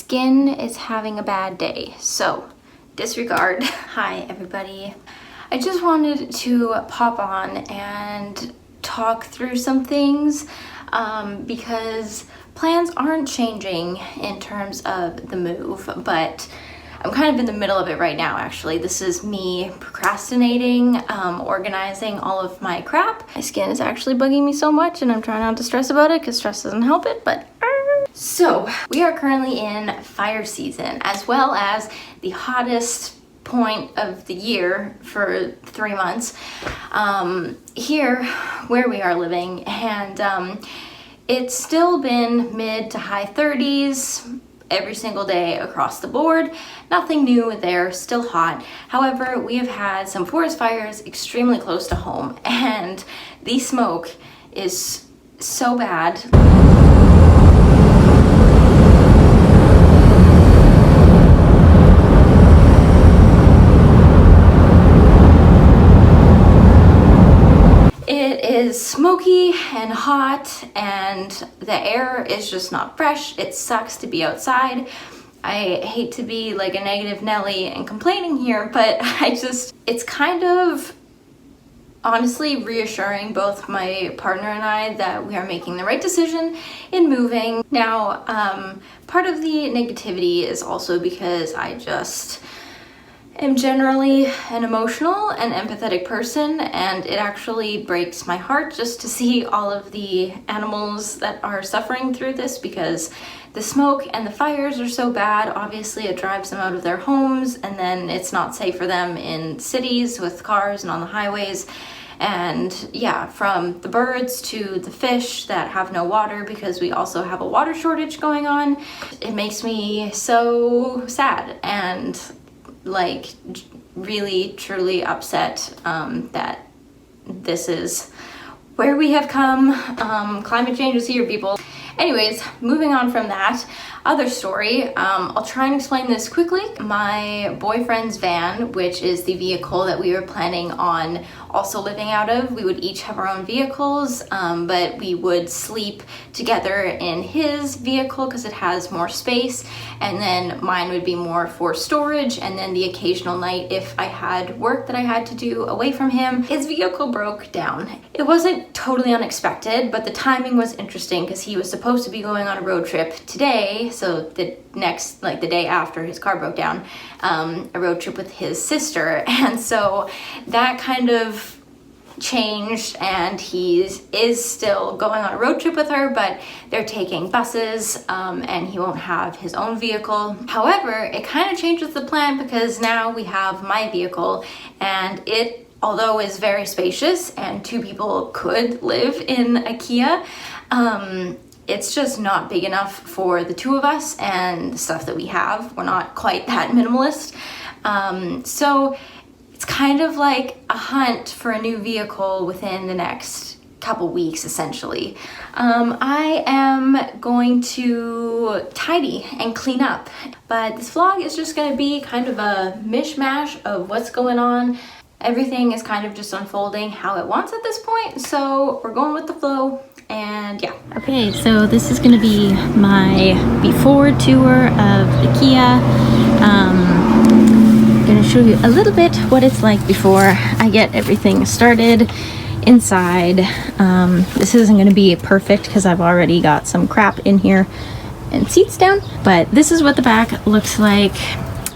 skin is having a bad day, so disregard. Hi everybody. I just wanted to pop on and talk through some things because plans aren't changing in terms of the move, but I'm kind of in the middle of it right now actually. This is me procrastinating, organizing all of my crap. My skin is actually bugging me so much and I'm trying not to stress about it because stress doesn't help it, but so we are currently in fire season, as well as the hottest point of the year for 3 months here where we are living, and it's still been mid to high 30s every single day across the board. Nothing new there, still hot. However, we have had some forest fires extremely close to home, and the smoke is so bad. It is smoky and hot and the air is just not fresh. It sucks to be outside. I hate to be like a negative Nelly and complaining here, but it's kind of honestly reassuring both my partner and I that we are making the right decision in moving. Now, part of the negativity is also because I just am generally an emotional and empathetic person, and it actually breaks my heart just to see all of the animals that are suffering through this because the smoke and the fires are so bad. Obviously it drives them out of their homes, and then it's not safe for them in cities with cars and on the highways. And yeah, from the birds to the fish that have no water because we also have a water shortage going on. It makes me so sad and like really truly upset that this is where we have come. Climate change is here, people. Anyways, moving on from that other story, I'll try and explain this quickly. My boyfriend's van, which is the vehicle that we were planning on also living out of, we would each have our own vehicles, but we would sleep together in his vehicle because it has more space, and then mine would be more for storage, and then the occasional night if I had work that I had to do away from him. His vehicle broke down. It wasn't totally unexpected, but the timing was interesting because he was supposed to be going on a road trip today, so the day after his car broke down, a road trip with his sister, and so that kind of changed, and he is still going on a road trip with her, but they're taking buses, and he won't have his own vehicle. However, it kind of changes the plan because now we have my vehicle, and it, although is very spacious and 2 people could live in a Kia, it's just not big enough for the 2 of us and the stuff that we have. We're not quite that minimalist. So it's kind of like a hunt for a new vehicle within the next couple weeks, essentially. I am going to tidy and clean up, but this vlog is just gonna be kind of a mishmash of what's going on. Everything is kind of just unfolding how it wants at this point, so we're going with the flow. And yeah. Okay, so this is gonna be my before tour of the Kia. I'm gonna show you a little bit what it's like before I get everything started inside. This isn't gonna be perfect because I've already got some crap in here and seats down, but this is what the back looks like.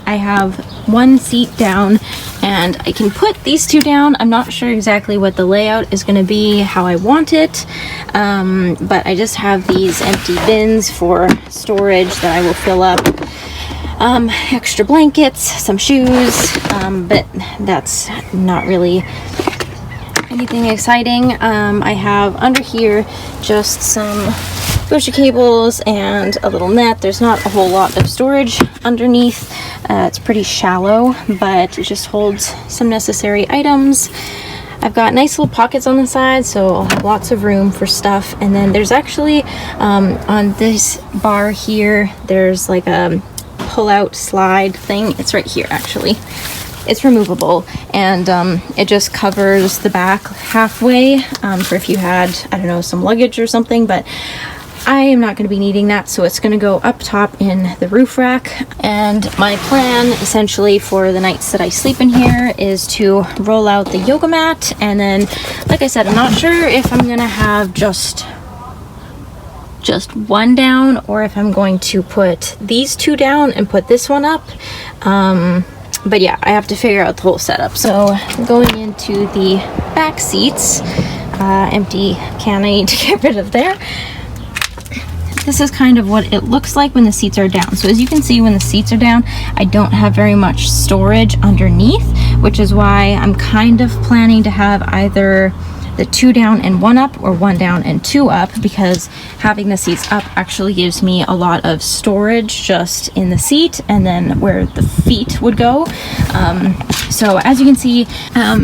I have 1 seat down and I can put these 2 down. I'm not sure exactly what the layout is going to be, how I want it, but I just have these empty bins for storage that I will fill up. Extra blankets, some shoes, but that's not really anything exciting. I have under here just some butcher cables and a little net. There's not a whole lot of storage underneath. It's pretty shallow, but it just holds some necessary items. I've got nice little pockets on the side, so I'll have lots of room for stuff. And then there's actually, on this bar here, there's like a pull-out slide thing. It's right here, actually. It's removable, and it just covers the back halfway for if you had, I don't know, some luggage or something. But I am not going to be needing that, so it's going to go up top in the roof rack. And my plan essentially for the nights that I sleep in here is to roll out the yoga mat, and then, like I said, I'm not sure if I'm going to have just one down or if I'm going to put these two down and put this one up. But yeah, I have to figure out the whole setup. So going into the back seats, empty can I need to get rid of there. This is kind of what it looks like when the seats are down. So as you can see, when the seats are down, I don't have very much storage underneath, which is why I'm kind of planning to have either the 2 down and 1 up, or 1 down and 2 up, because having the seats up actually gives me a lot of storage just in the seat and then where the feet would go. So as you can see,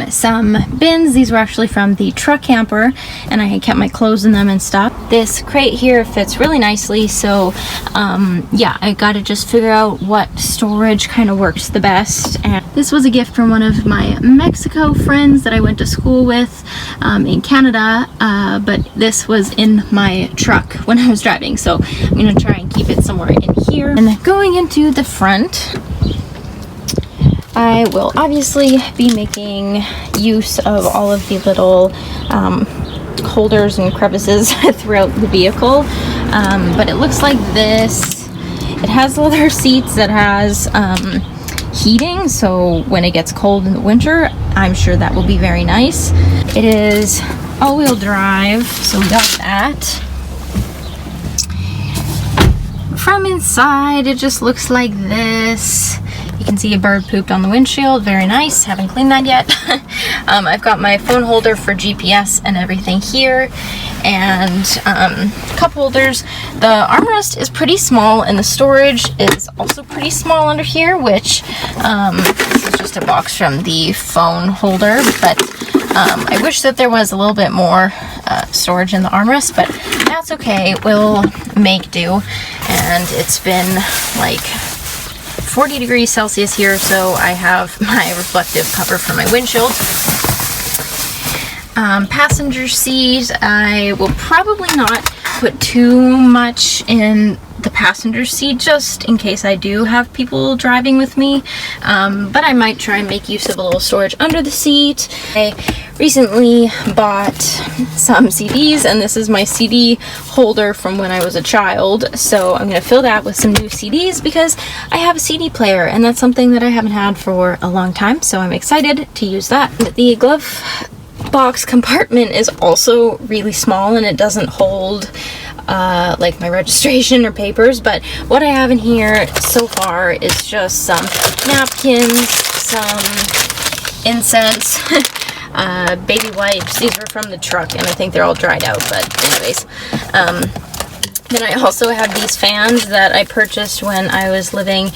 some bins, these were actually from the truck camper, and I had kept my clothes in them and stuff. This crate here fits really nicely, so yeah, I gotta just figure out what storage kind of works the best. And this was a gift from one of my Mexico friends that I went to school with in Canada, but this was in my truck when I was driving, so I'm gonna try and keep it somewhere in here. And then going into the front, I will obviously be making use of all of the little holders and crevices throughout the vehicle, but it looks like this. It has leather seats that has heating, so when it gets cold in the winter, I'm sure that will be very nice. It is all-wheel drive, so we got that. From inside, it just looks like this. You can see a bird pooped on the windshield. Very nice. Haven't cleaned that yet. I've got my phone holder for GPS and everything here, and cup holders. The armrest is pretty small, and the storage is also pretty small under here, which this is just a box from the phone holder, but I wish that there was a little bit more storage in the armrest, but that's okay. We'll make do. And it's been like 40 degrees Celsius here, so I have my reflective cover for my windshield. Passenger seat, I will probably not put too much in the passenger seat just in case I do have people driving with me, but I might try and make use of a little storage under the seat. I recently bought some CDs, and this is my CD holder from when I was a child, so I'm going to fill that with some new CDs because I have a CD player, and that's something that I haven't had for a long time, so I'm excited to use that. The glove box compartment is also really small, and it doesn't hold like my registration or papers, but what I have in here so far is just some napkins, some incense, baby wipes. These were from the truck, and I think they're all dried out, but anyways. Then I also have these fans that I purchased when I was living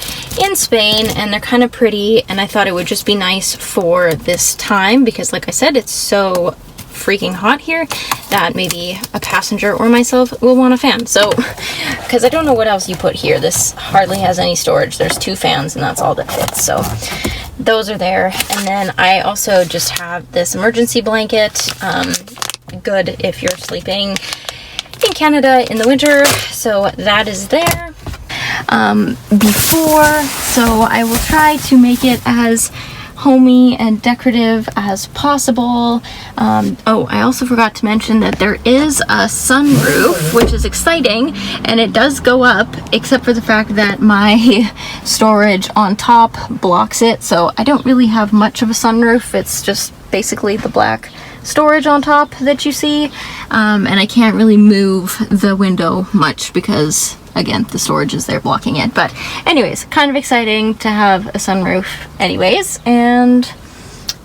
in Spain, and they're kind of pretty, and I thought it would just be nice for this time because, like I said, it's so freaking hot here that maybe a passenger or myself will want a fan. So, because I don't know what else you put here. This hardly has any storage. There's 2 fans, and that's all that fits. So those are there. And then I also just have this emergency blanket. Good if you're sleeping in Canada in the winter, so that is there. So I will try to make it as homey and decorative as possible. Oh, I also forgot to mention that there is a sunroof, which is exciting, and it does go up, except for the fact that my storage on top blocks it, so I don't really have much of a sunroof. It's just basically the black storage on top that you see, and I can't really move the window much because, again, the storage is there blocking it. But anyways, kind of exciting to have a sunroof anyways, and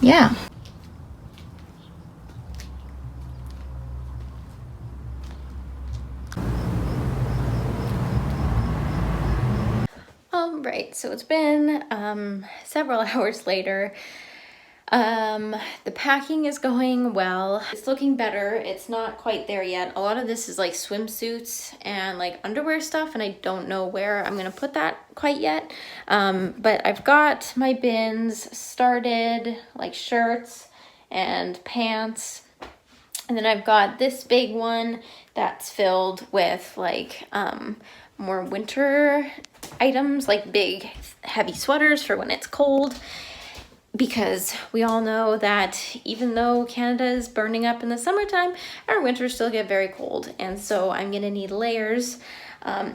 yeah. Alright, so it's been several hours later. The packing is going well. It's looking better. It's not quite there yet. A lot of this is like swimsuits and like underwear stuff, and I don't know where I'm gonna put that quite yet. But I've got my bins started, like shirts and pants. And then I've got this big one that's filled with like more winter items, like big heavy sweaters for when it's cold. Because we all know that even though Canada is burning up in the summertime, our winters still get very cold. And so I'm gonna need layers.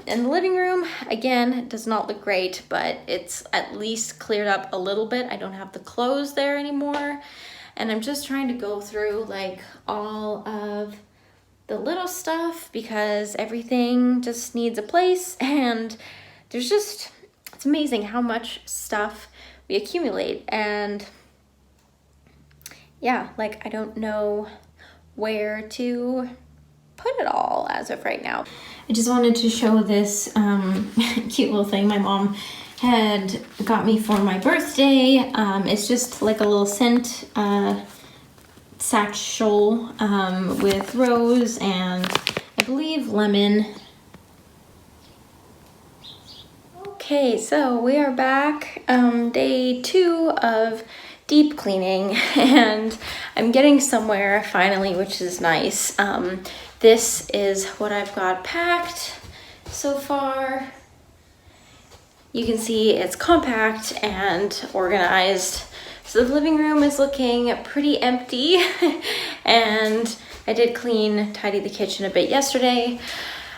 In the living room, again, it does not look great, but it's at least cleared up a little bit. I don't have the clothes there anymore. And I'm just trying to go through like all of the little stuff because everything just needs a place. And there's just, it's amazing how much stuff we accumulate. And yeah, like I don't know where to put it all as of right now. I just wanted to show this cute little thing my mom had got me for my birthday. It's just like a little scent satchel with rose and I believe lemon. Okay, so we are back, day 2 of deep cleaning, and I'm getting somewhere finally, which is nice. This is what I've got packed so far. You can see it's compact and organized. So the living room is looking pretty empty and I did tidy the kitchen a bit yesterday.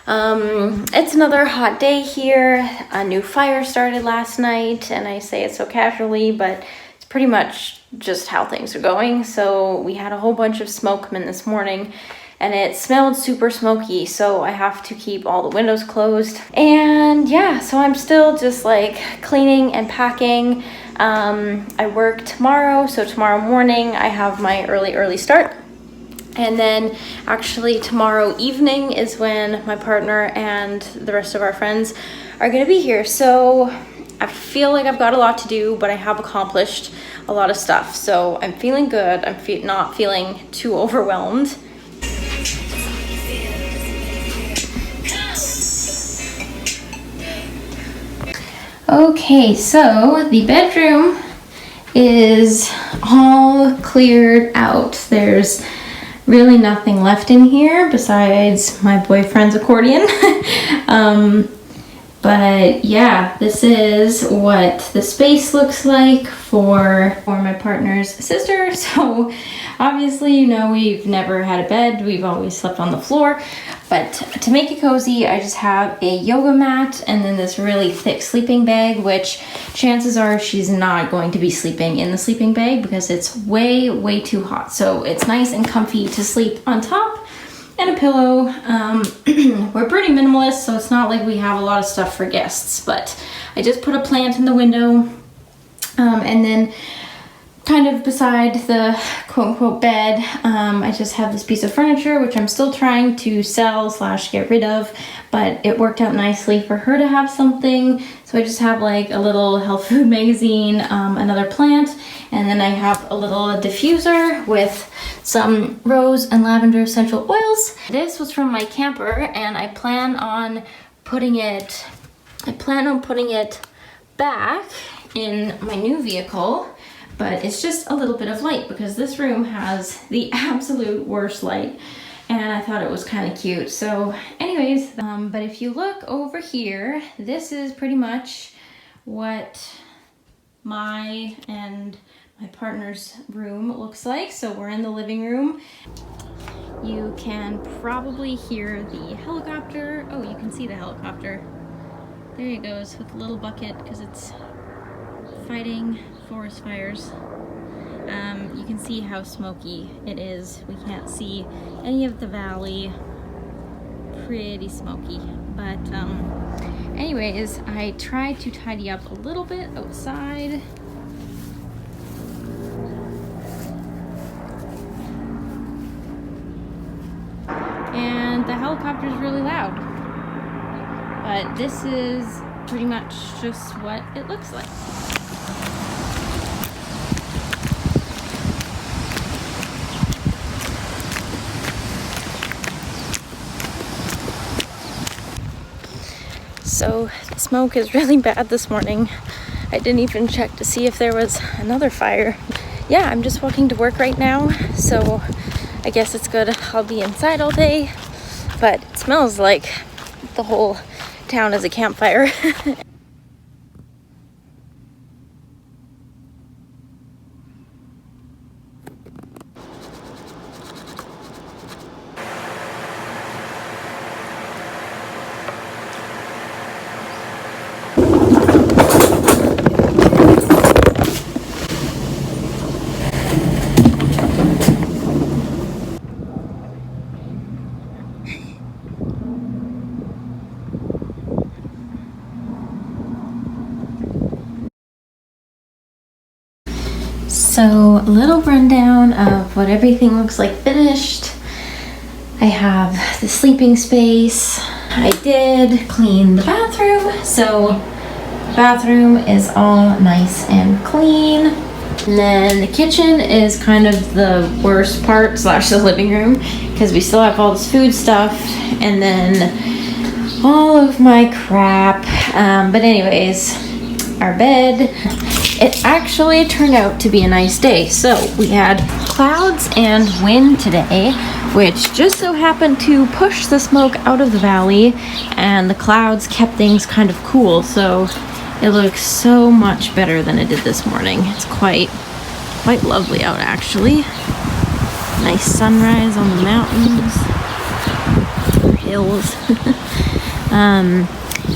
It's another hot day here. A new fire started last night and I say it so casually, but it's pretty much just how things are going. So we had a whole bunch of smoke come in this morning and it smelled super smoky, so I have to keep all the windows closed. And yeah, so I'm still just like cleaning and packing. I work tomorrow, so tomorrow morning I have my early start. And then actually tomorrow evening is when my partner and the rest of our friends are gonna be here. So I feel like I've got a lot to do, but I have accomplished a lot of stuff. So I'm feeling good. I'm not feeling too overwhelmed. Okay, so the bedroom is all cleared out. There's really nothing left in here besides my boyfriend's accordion. But yeah, this is what the space looks like for my partner's sister. So obviously, you know, we've never had a bed. We've always slept on the floor. But to make it cozy, I just have a yoga mat and then this really thick sleeping bag, which chances are she's not going to be sleeping in the sleeping bag because it's way too hot. So it's nice and comfy to sleep on top. And a pillow. We're pretty minimalist, so it's not like we have a lot of stuff for guests, but I just put a plant in the window, and then kind of beside the quote-unquote bed, I just have this piece of furniture, which I'm still trying to sell / get rid of, but it worked out nicely for her to have something. So I just have like a little health food magazine, another plant, and then I have a little diffuser with some rose and lavender essential oils. This was from my camper and I plan on putting it back in my new vehicle, but it's just a little bit of light because this room has the absolute worst light and I thought it was kind of cute. So anyways, but if you look over here, this is pretty much what my partner's room looks like. So we're in the living room. You can probably hear the helicopter. Oh, you can see the helicopter. There he goes with a little bucket because it's fighting forest fires. You can see how smoky it is. We can't see any of the valley. Pretty smoky. But anyways, I tried to tidy up a little bit outside. And the helicopter is really loud. But this is pretty much just what it looks like. So the smoke is really bad this morning. I didn't even check to see if there was another fire. Yeah, I'm just walking to work right now, so I guess it's good I'll be inside all day, but it smells like the whole town is a campfire. So, a little rundown of what everything looks like finished. I have the sleeping space. I did clean the bathroom, so the bathroom is all nice and clean. And then the kitchen is kind of the worst part slash the living room because we still have all this food stuff and then all of my crap. But anyways, our bed. It actually turned out to be a nice day. So we had clouds and wind today, which just so happened to push the smoke out of the valley, and the clouds kept things kind of cool. So it looks so much better than it did this morning. It's quite lovely out actually. Nice sunrise on the mountains, hills.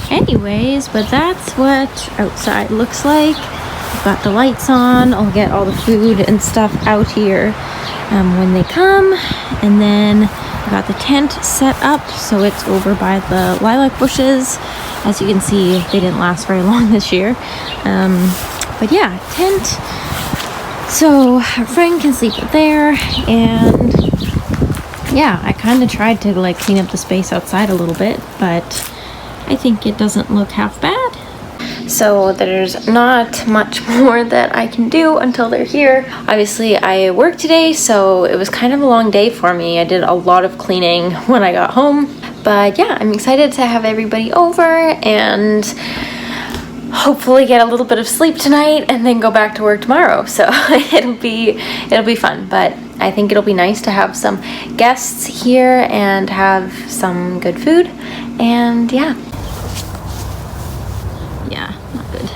Anyways, but that's what outside looks like. Got the lights on. I'll get all the food and stuff out here when they come, and then I got the tent set up so it's over by the lilac bushes. As you can see, they didn't last very long this year, but yeah, tent so our friend can sleep there. And yeah, I kind of tried to like clean up the space outside a little bit, but I think it doesn't look half bad. So there's not much more that I can do until they're here. Obviously I worked today, so it was kind of a long day for me. I did a lot of cleaning when I got home, but yeah, I'm excited to have everybody over and hopefully get a little bit of sleep tonight and then go back to work tomorrow. So it'll be fun, but I think it'll be nice to have some guests here and have some good food. And yeah, not good.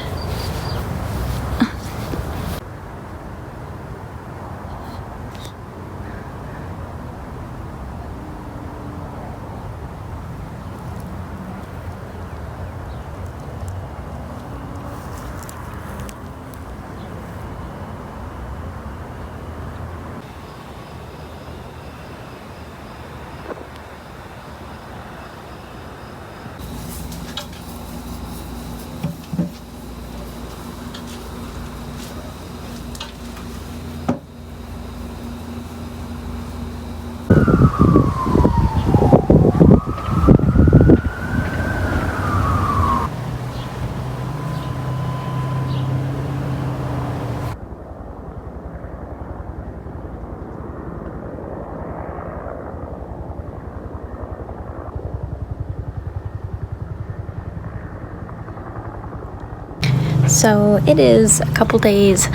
So it is a couple days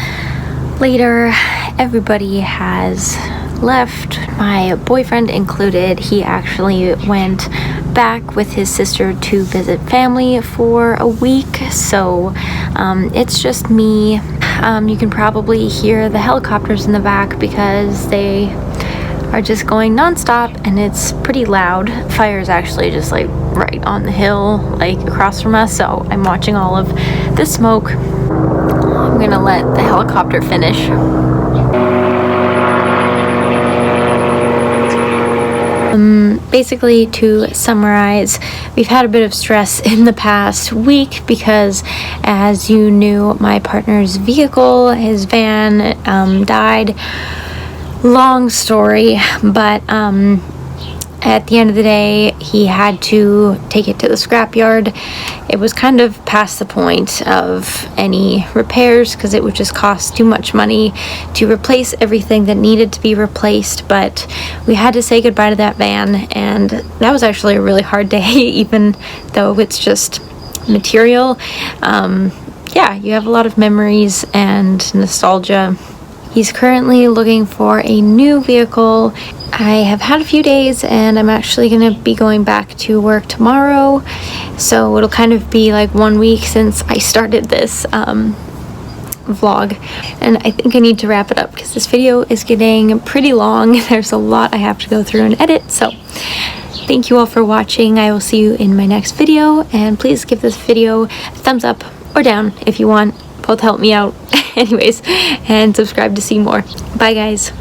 later. Everybody has left, my boyfriend included. He actually went back with his sister to visit family for a week, so it's just me. You can probably hear the helicopters in the back because they are just going non-stop and it's pretty loud. Fire is actually just like right on the hill, like across from us, so I'm watching all of the smoke. I'm gonna let the helicopter finish. Basically, to summarize, we've had a bit of stress in the past week because, as you knew, my partner's vehicle, his van, died. Long story, but at the end of the day, he had to take it to the scrapyard. It was kind of past the point of any repairs because it would just cost too much money to replace everything that needed to be replaced, but we had to say goodbye to that van, and that was actually a really hard day, even though it's just material. Yeah, you have a lot of memories and nostalgia He's currently looking for a new vehicle. I have had a few days and I'm actually going to be going back to work tomorrow. So it'll kind of be like 1 week since I started this vlog. And I think I need to wrap it up because this video is getting pretty long. There's a lot I have to go through and edit. So thank you all for watching. I will see you in my next video. And please give this video a thumbs up or down if you want. Both help me out. Anyways, and subscribe to see more. Bye guys.